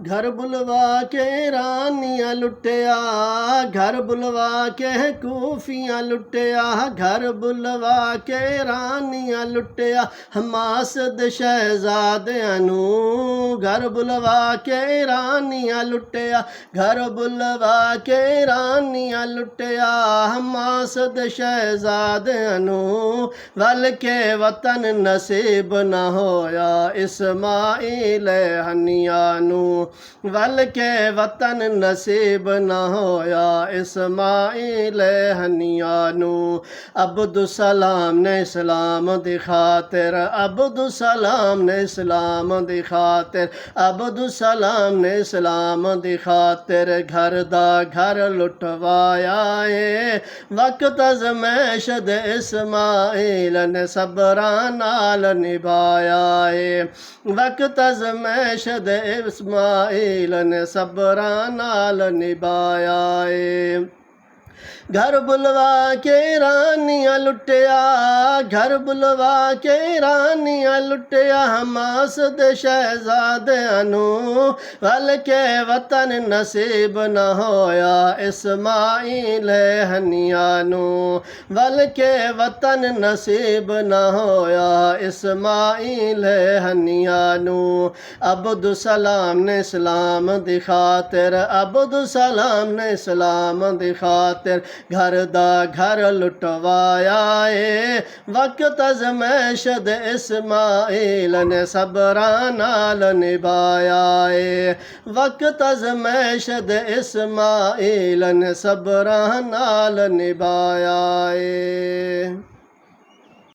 घर बुलवा के रानियां लुटिया, घर बुलवा के कूफियाँ लुटिया, घर बुलवा के रानियां लुटिया, हमासद शहजादियां नू। घर बुलवा के रानियां लुटिया, घर बुलवा के रानियां लुटिया, हमासद शहजादियां नू। वल के वतन नसीब न होया इस्माइल हनिया नू। वल के वतन नसीब न होया इस्माइल हनिया नू। अब्दुसलाम ने इस्लाम दी खातिर, अब्दुसलाम ने इस्लाम दी खातिर, अब्दुसलाम ने इस्लाम दी खातिर घर दा घर लुटवाया है। वक्त अज़मैशद इस्माइल ने सबरा नाल निभाया है। वक्त अज़मैशद इस्माइल ने सबरा नाल निभाया है। घर बुलवा के रानियां लुटिया, घर बुलवा के रानियां लुटिया, हमासद शहजादियां नू। वल के वतन नसीब न होया इस्माइल हनिया नू। वल के वतन नसीब न होया इस्माइल हनिया नू। अब्दुसलाम ने इस्लाम दी खातिर, अब्दुसलाम ने इस्लाम दी खातिर घर दा घर लुटवाया है। वक्त अज़मैशद इस्माइल ने सबरा नाल निभाया है। वक्त अज़मैशद इस्माइल ने सबरा नाल निभाया है।